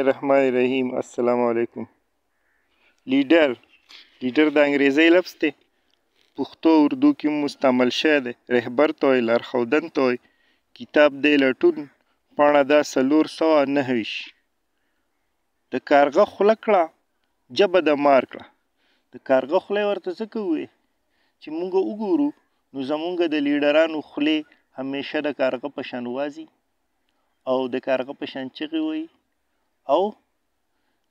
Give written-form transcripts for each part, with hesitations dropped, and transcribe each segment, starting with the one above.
الرحمن الرحیم. السلام علیکم. لیډر د انګریزي لفظ دی، پښتو اردو کې مستعمل شوی دی. رهبر ته وایي، لارښودن ته وایي. کتاب دی لټون، پاڼه ده 429. د کارغه خوله کړه ژبه د مار کړه. د کارغه خوله یې ورته ځکه ووایي چې موږ وګورو نو زموږ د لیډرانو خولې همیشه د کارغه په شان وازي او د کارغه په شان چغې وایي او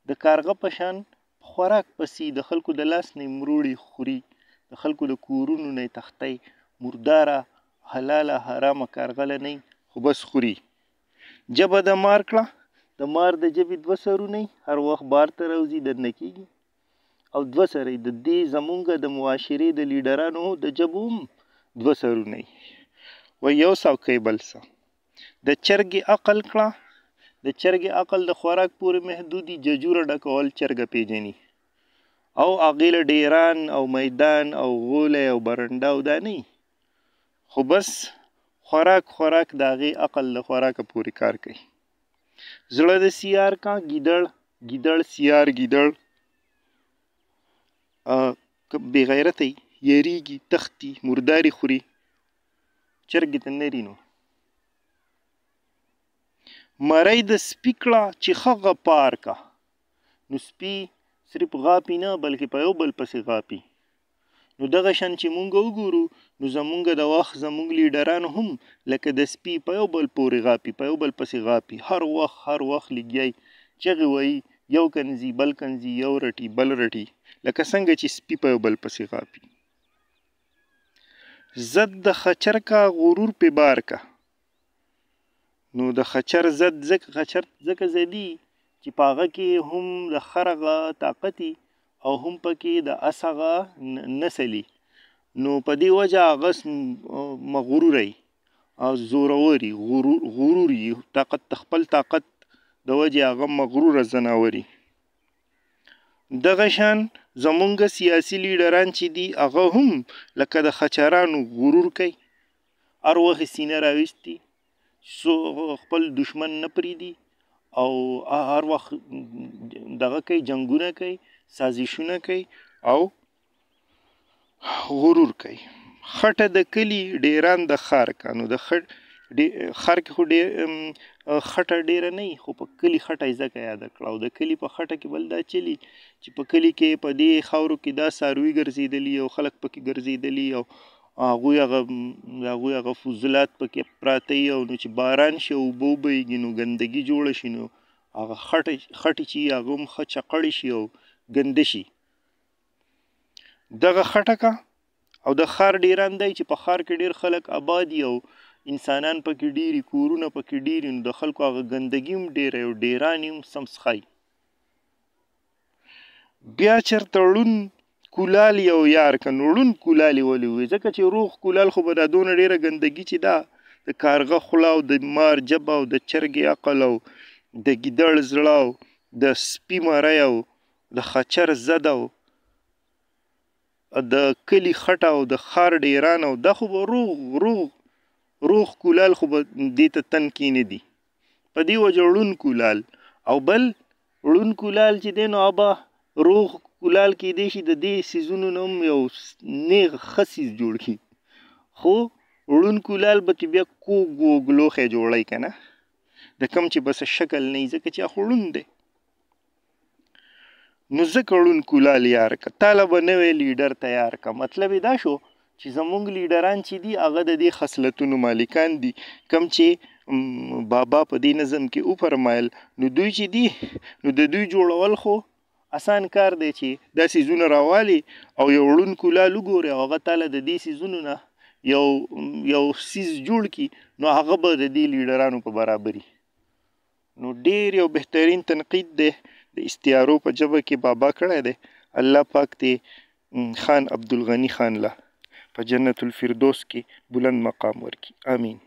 د کارغه په شان خوراک پسې د خلکو د لاس نه مروړي خوري، د خلکو د کورونو نه تختی مرداره حلاله حرامه کارغله نه خو بس خوري. ژبه د مار کړه. د مار د ژبې 2 سرونه هر وخت بار ته راوځي دننه کېږي او 2 سره د دې زمونږ د معاشرې د لیډرانو د ژبو هم 2 سرونه و یو څوکی بل څه. د چرګې عقل کړه. د چرګې عقل د خوراک پورې محدودي، ججوره ډکول چرګه پیژني او هغې له ډیران او میدان او غولی او برنډه او دا نه خو بس خوراک د هغې عقل له خوراکه پورې کار کوي. زړه د سیار کا. ګیدړ سیار ګیدړ بې غیرته یریږي، تښتي، مرداري خوري. چرګې ته نري نو. مرۍ د سپي کړه چې ښه غپار کا. نو سپي صرف غاپي نه بلکې په یو بل پسې غاپي. نو دغه شان چې مونږ وګورو نو زمونږ د وخت زمونږ لیډران هم لکه د سپي په یو بل پورې غاپي، په یو بل پسې غاپي. هر وخت لګیای چغې وایي، یو کنځي بل کنځي، یو رټي بل رټي، لکه څنګه چې سپي په یو بل پسې غاپي. زد د خچر کا غرور پې بار کا. نو د خچر زد ځکه زدي چې په هغه کې هم د خر هغه طاقت او هم پکې د اس هغه نسل. نو په دې وجه هغه مغرور او زورور غرور خپل طاقت د وجې هغه مغروره ځناور. دغه شان زمونږ سیاسي لیډران چې دي هغه هم لکه د خچرانو غرور کوي، هر وخت سینه راویستي، خپل دشمن نه پریږدي او هر وخت دغه کوي، جنګونه کوي، سازشونه کوي او غرور کوي. خټه د کلي ډیران د ښار کا. نو د ښار کې خو خټه ډیره نه خو په کلي خټه یې ځکه یاده کړه او د کلي په خټه کې بل دا چلي چې په کلي کې په دې خاورو کې دا څاروي ګرځېدلي او خلک پکې ګرځېدلي او هغوی هغه فضولات پکې پراته وي او نو چې باران شي او اوبه وبهیږي نو ګندګي جوړه شي نو هغه خټې چې هغه هم ښه چقړې شي او ګنده شي. دغه خټه کا. او د ښار ډیران دی چې په ښار کې ډیر خلک آباد او انسانان پکې ډیري، کورونه پکې ډیري، نو د خلکو هغه ګندګي هم ډیره او ډیران هم سمسخی. بیا چرته ړون کولال یو یار که. نو ړون کولال یې ولې ووایي؟ ځکه چې روغ کولال خو به دا دونه ډیره ګندګي چې دا د کارغه خوله او د مار ژبه او د چرګې عقل او د ګیدړ زړه او د سپي مری او د خچر زد او د کلي خټه او د ښار ډیران او دا خو به روغ کولال خو به دې ته تن کې نه دي. په دې وجه ړون کولال او بل ړون کولال چې دی نو هغه روغ کولال کېدی شي د دې څیزونو نه هم یو نیغ ښه څیز جوړ کړي، خو ړون کولال به بیا کوږ وږ لوښی جوړی که نه، د کوم چې بس شکل نه وي ځکه چې هغه ړون دی. نو ځکه ړون کولال یار که. تاله به نوی لیډر تیار که. مطلب یې دا شو چې زمونږ لیډران چې دي هغه د دې خصلتونو مالکان دي کم چې بابا په دې نظم کې وفرمایل. نو دوی چې دي نو د دوی جوړول خو اسان کار دی چې دا څیزونه راوالي او یو ړون کولال وګوري او هغه تاله د دې څیزونو نه یو څیز جوړ کړي نو هغه به د دې لیډرانو په برابري. نو ډیر یو بهترین تنقید دی د استعارو په ژبه کې بابا کړی دی. الله پاک دې خان عبدالغني خان له په جنت الفردوس کې بلند مقام ورکړي. آمین.